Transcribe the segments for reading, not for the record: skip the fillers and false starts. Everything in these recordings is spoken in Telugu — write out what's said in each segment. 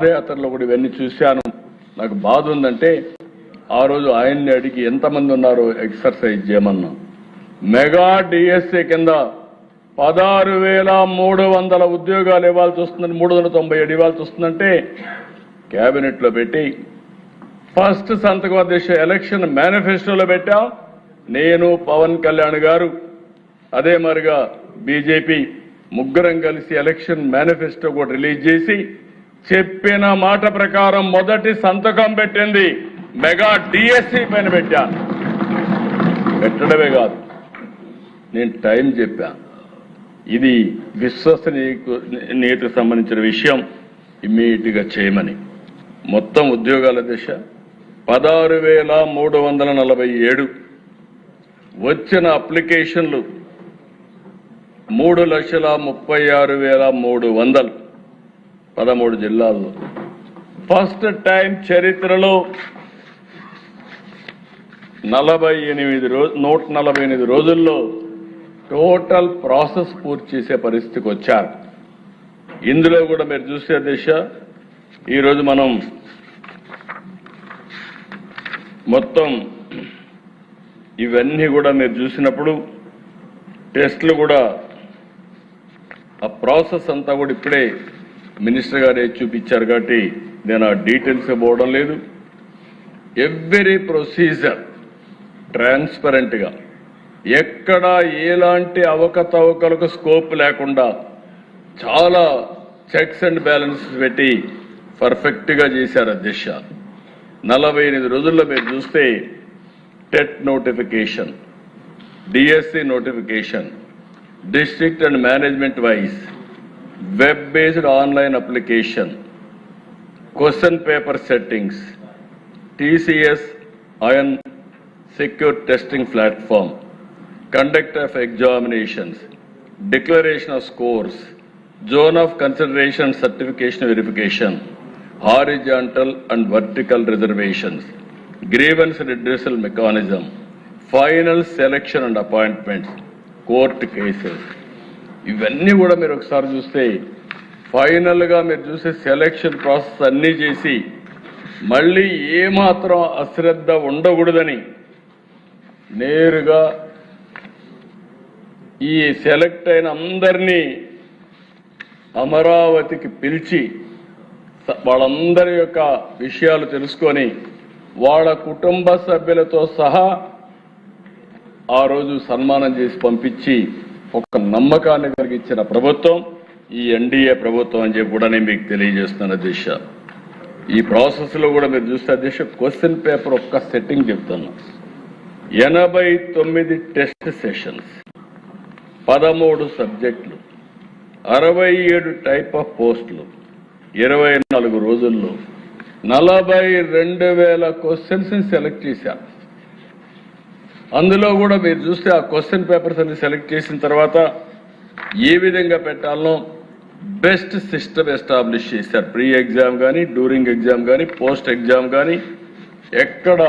పాదయాత్రలో కూడా ఇవన్నీ చూశాను. నాకు బాధ ఉందంటే ఆ రోజు ఆయన్ని అడిగి ఎంతమంది ఉన్నారో ఎక్సర్సైజ్ చేయమన్నా. మెగా డిఎస్ఏ కింద 16,300 ఉద్యోగాలు ఇవ్వాల్సి వస్తుందని 397 ఇవ్వాల్సి వస్తుందంటే కేబినెట్ లో పెట్టి ఫస్ట్ సంతకం అధ్యక్ష ఎలక్షన్ మేనిఫెస్టోలో పెట్టాం. నేను పవన్ కళ్యాణ్ గారు అదే మరిగా బీజేపీ ముగ్గురం కలిసి ఎలక్షన్ మేనిఫెస్టో కూడా రిలీజ్ చేసి చెప్పిన మాట ప్రకారం మొదటి సంతకం పెట్టింది మెగా డిఎస్సి పైన పెట్టాను. పెట్టడమే కాదు, నేను టైం చెప్పాను. ఇది విశ్వసనీయతకు సంబంధించిన విషయం, ఇమ్మీడియట్ గా చేయమని. మొత్తం ఉద్యోగాల దిశ 16,347. వచ్చిన అప్లికేషన్లు 3,36,300. 13 జిల్లాల్లో ఫస్ట్ టైం చరిత్రలో 148 రోజుల్లో టోటల్ ప్రాసెస్ పూర్తి చేసే పరిస్థితికి వచ్చారు. ఇందులో కూడా మీరు చూసే దిశ ఈరోజు మనం మొత్తం ఇవన్నీ కూడా మీరు చూసినప్పుడు టెస్టులు కూడా ఆ ప్రాసెస్ అంతా కూడా ఇప్పుడే మినిస్టర్ గారే చూపించారు కాబట్టి నేను ఆ డీటెయిల్స్ పోవడం లేదు. ఎవ్రీ ప్రొసీజర్ ట్రాన్స్పరెంట్ గా ఎక్కడ ఎలాంటి అవకతవకలకు స్కోప్ లేకుండా చాలా చెక్స్ అండ్ బ్యాలెన్సెస్ పెట్టి పర్ఫెక్ట్ గా చేశారు అధ్యక్ష. 48 రోజుల్లో మీరు చూస్తే TET notification, DSC notification, district and management wise web-based online application, question paper settings, TCS iron secure testing platform, conduct of examinations, declaration of scores, zone of consideration certification verification, horizontal and vertical reservations, grievance redressal mechanism, final selection and appointments, court cases. ఇవన్నీ కూడా మీరు ఒకసారి చూస్తే ఫైనల్ గా మీరు చూసే సెలక్షన్ ప్రాసెస్ అన్నీ చేసి మళ్ళీ ఏమాత్రం అశ్రద్ధ ఉండకూడదని నేరుగా ఈ సెలెక్ట్ అయిన అందరినీ అమరావతికి పిలిచి వాళ్ళందరి యొక్క విషయాలు తెలుసుకొని వాళ్ళ కుటుంబ సభ్యులతో సహా ఆ రోజు సన్మానం చేసి పంపించి ఒక నమ్మకాన్ని కలిగించిన ప్రభుత్వం ఈ ఎన్డీఏ ప్రభుత్వం అని చెప్పి కూడా నేను మీకు తెలియజేస్తున్నాను అధ్యక్ష. ఈ ప్రాసెస్ లో కూడా మీరు చూస్తే అధ్యక్ష క్వశ్చన్ పేపర్ ఒక్క సెట్టింగ్ చెప్తాను. 89 టెస్ట్ సెషన్స్, 13 సబ్జెక్టులు, 67 టైప్ ఆఫ్ పోస్టులు, 24 రోజుల్లో 42,000 క్వశ్చన్స్ సెలెక్ట్ చేశారు. అందులో కూడా మీరు చూస్తే ఆ క్వశ్చన్ పేపర్స్ అన్ని సెలెక్ట్ చేసిన తర్వాత ఏ విధంగా పెట్టాలనో బెస్ట్ సిస్టమ్ ఎస్టాబ్లిష్ చేశారు. ప్రీ ఎగ్జామ్ కానీ, డ్యూరింగ్ ఎగ్జామ్ కానీ, పోస్ట్ ఎగ్జామ్ కానీ ఎక్కడ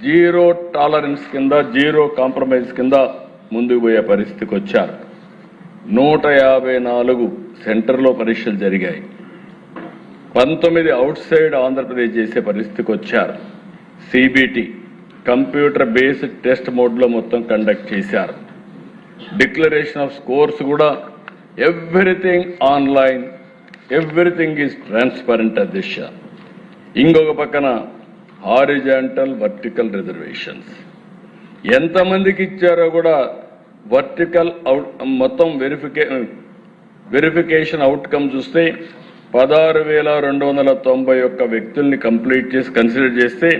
జీరో టాలరెన్స్ కింద, జీరో కాంప్రమైజ్ కింద ముందుకు పోయే పరిస్థితికి వచ్చారు. 154 సెంటర్లో పరీక్షలు జరిగాయి. 19 అవుట్ సైడ్ ఆంధ్రప్రదేశ్ చేసే పరిస్థితికి వచ్చారు. సిబిటి కంప్యూటర్ బేస్డ్ టెస్ట్ మోడ్లో మొత్తం కండక్ట్ చేశారు. డిక్లరేషన్ ఆఫ్ స్కోర్స్ కూడా everything online, everything is transparent అధ్యక్ష. ఇంకొక పక్కన హారిజాంటల్ వర్టికల్ రిజర్వేషన్స్ ఎంతమందికి ఇచ్చారో కూడా వర్టికల్ మొత్తం వెరిఫికేషన్ అవుట్కమ్ చూస్తే 16,291 వ్యక్తుల్ని కంప్లీట్ చేసి కన్సిడర్ చేస్తే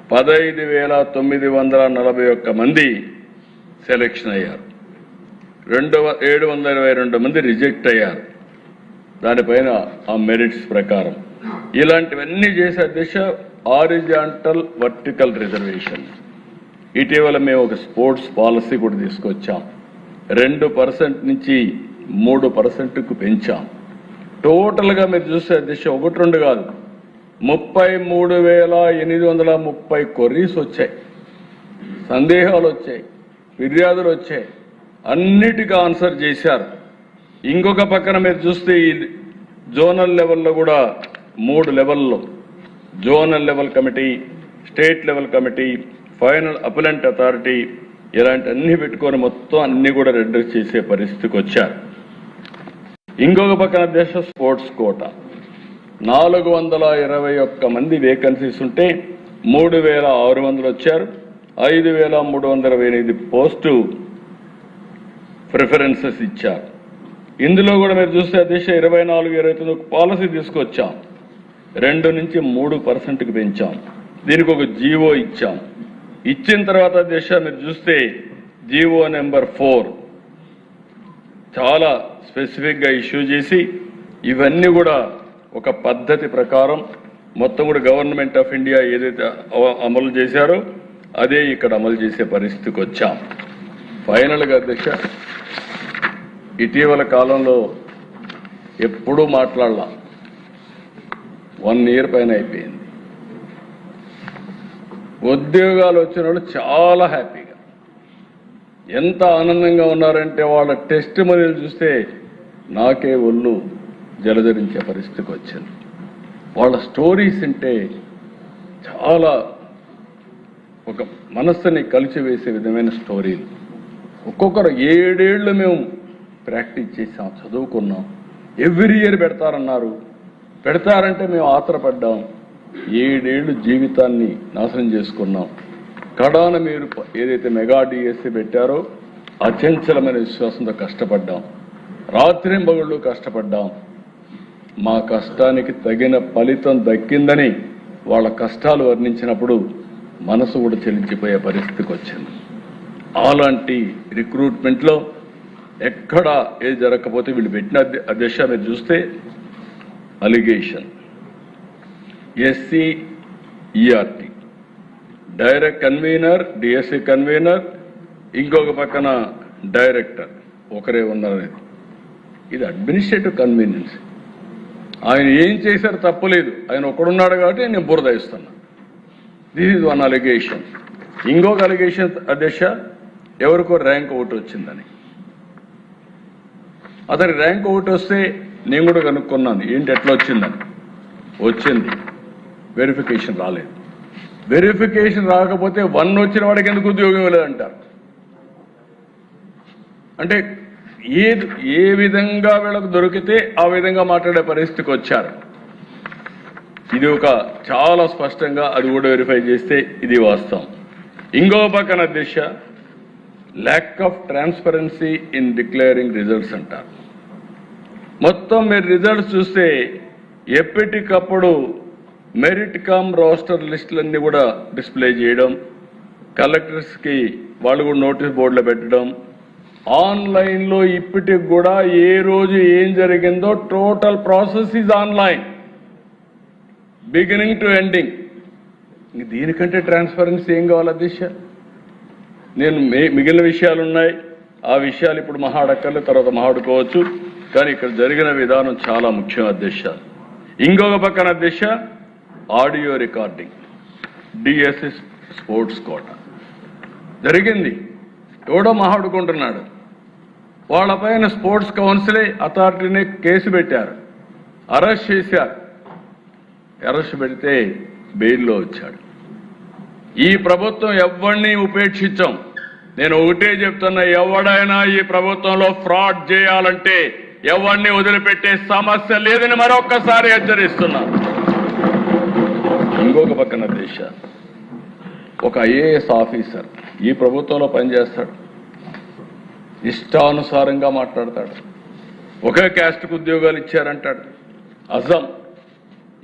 15,941 మంది సెలెక్షన్ అయ్యారు. 722 మంది రిజెక్ట్ అయ్యారు. దానిపైన ఆ మెరిట్స్ ప్రకారం ఇలాంటివన్నీ చేసే దిశ హారిజాంటల్ వర్టికల్ రిజర్వేషన్. ఇటీవల మేము ఒక స్పోర్ట్స్ పాలసీ కూడా తీసుకొచ్చాం. 2% నుంచి 3%కు పెంచాం. టోటల్గా మీరు చూసే దిశ 1-2 కాదు, 33,830 క్వరీస్ వచ్చాయి, సందేహాలు వచ్చాయి, ఫిర్యాదులు వచ్చాయి, అన్నిటికీ ఆన్సర్ చేశారు. ఇంకొక పక్కన మీరు చూస్తే ఈ జోనల్ లెవెల్లో కూడా 3 లెవెల్లో zonal level committee, state level committee, final appellant authority ఇలాంటి అన్ని పెట్టుకొని మొత్తం అన్ని కూడా రెడ్యూస్ చేసే పరిస్థితికి వచ్చారు. ఇంకొక పక్కన దేశ స్పోర్ట్స్ కోటా 421 మంది వేకెన్సీస్ ఉంటే 3600 వచ్చారు. 5328 పోస్టు ప్రిఫరెన్సెస్ ఇచ్చారు. ఇందులో కూడా మీరు చూస్తే అధ్యక్ష 24-29 పాలసీ తీసుకొచ్చాం. 2 నుంచి 3% పెంచాం. దీనికి ఒక జీవో ఇచ్చాం. ఇచ్చిన తర్వాత అధ్యక్ష మీరు చూస్తే జీవో నెంబర్ 4 చాలా స్పెసిఫిక్గా ఇష్యూ చేసి ఇవన్నీ కూడా ఒక పద్ధతి ప్రకారం మొత్తం కూడా గవర్నమెంట్ ఆఫ్ ఇండియా ఏదైతే అమలు చేశారో అదే ఇక్కడ అమలు చేసే పరిస్థితికి వచ్చాం. ఫైనల్గా అధ్యక్ష ఇటీవల కాలంలో ఎప్పుడూ మాట్లాడలా, 1 ఇయర్ పైన అయిపోయింది. ఉద్యోగాలు వచ్చిన వాళ్ళు చాలా హ్యాపీగా ఎంత ఆనందంగా ఉన్నారంటే వాళ్ళ టెస్ట్ మనీలు చూస్తే నాకే ఒళ్ళు జలధరించే పరిస్థితికి వచ్చింది. వాళ్ళ స్టోరీస్ అంటే చాలా ఒక మనస్సుని కలిసివేసే విధమైన స్టోరీలు. ఒక్కొక్కరు 7 ఏళ్ళు మేము ప్రాక్టీస్ చేసాం, చదువుకున్నాం. ఎవ్రీ ఇయర్ పెడతారన్నారు. పెడతారంటే మేము ఆత్రపడ్డాం. 7 ఏళ్ళు జీవితాన్ని నాశనం చేసుకున్నాం. కడాన మీరు ఏదైతే మెగా డిఎస్సి పెట్టారో అచంచలమైన విశ్వాసంతో కష్టపడ్డాం. రాత్రింబగళ్ళు కష్టపడ్డాం. మా కష్టానికి తగిన ఫలితం దక్కిందని వాళ్ళ కష్టాలు వర్ణించినప్పుడు మనసు కూడా చెల్లించిపోయే పరిస్థితికి వచ్చింది. అలాంటి రిక్రూట్మెంట్లో ఎక్కడ ఏది జరగకపోతే వీళ్ళు పెట్టిన అధ్యక్ష మీరు చూస్తే allegation SCERT direct convener, DSC convener, ఇంకొక పక్కన డైరెక్టర్ ఒకరే ఉన్నారు. ఇది అడ్మినిస్ట్రేటివ్ కన్వీనియన్స్. ఆయన ఏం చేశారు తప్పులేదు, ఆయన ఒకడున్నాడు కాబట్టి నేను బురద ఇస్తున్నా. This is one allegation. ఇంకొక అలిగేషన్ అధ్యక్ష ఎవరికో ర్యాంక్ ఒకటి వచ్చిందని. అతని ర్యాంక్ ఒకటి వస్తే నేను కూడా కనుక్కున్నాను ఏంటి ఎట్లా వచ్చిందని. వచ్చింది, వెరిఫికేషన్ రాలేదు. వెరిఫికేషన్ రాకపోతే 1 వచ్చిన వాడికి ఎందుకు ఉద్యోగం ఇవ్వలేదంటారు. అంటే ఏ విధంగా వీళ్ళకు దొరికితే ఆ విధంగా మాట్లాడే పరిస్థితికి వచ్చారు. ఇది ఒక చాలా స్పష్టంగా అది కూడా వెరిఫై చేస్తే ఇది వాస్తవం. ఇంకో పక్కన దిశ lack of transparency in declaring results అంటారు. మొత్తం మీరు రిజల్ట్స్ చూస్తే ఎప్పటికప్పుడు మెరిట్ కమ్ రోస్టర్ లిస్టులన్నీ కూడా డిస్ప్లే చేయడం, కలెక్టర్స్కి వాళ్ళు కూడా నోటీస్ బోర్డులో పెట్టడం, ఆన్లైన్లో ఇప్పటికి కూడా ఏ రోజు ఏం జరిగిందో total process is online beginning to ending. దీనికంటే ట్రాన్స్పరెన్సీ ఏం కావాలి అధ్యక్ష? నేను మిగిలిన విషయాలు ఉన్నాయి, ఆ విషయాలు ఇప్పుడు మహాడక్కర్లు తర్వాత మహాడుకోవచ్చు. కానీ ఇక్కడ జరిగిన విధానం చాలా ముఖ్యం అధ్యక్ష. ఇంకొక పక్కన అధ్యక్ష audio recording DSC sports quota జరిగింది. ఎవడో మహాడుకుంటున్నాడు. వాళ్ళపైన స్పోర్ట్స్ కౌన్సిలే అథారిటీని కేసు పెట్టారు, అరెస్ట్ చేశారు. అరెస్ట్ పెడితే బెయిల్లో వచ్చాడు. ఈ ప్రభుత్వం ఎవరిని ఉపేక్షించాం. నేను ఒకటే చెప్తున్నా, ఎవడైనా ఈ ప్రభుత్వంలో ఫ్రాడ్ చేయాలంటే ఎవరిని వదిలిపెట్టే సమస్య లేదని మరొక్కసారి హెచ్చరిస్తున్నా. ఇంకొక పక్కన దేశ ఒక ఐఏఎస్ ఆఫీసర్ ఈ ప్రభుత్వంలో పనిచేస్తాడు, ఇష్టానుసారంగా మాట్లాడతాడు. ఒకే క్యాస్ట్కు ఉద్యోగాలు ఇచ్చారంటాడు. అజం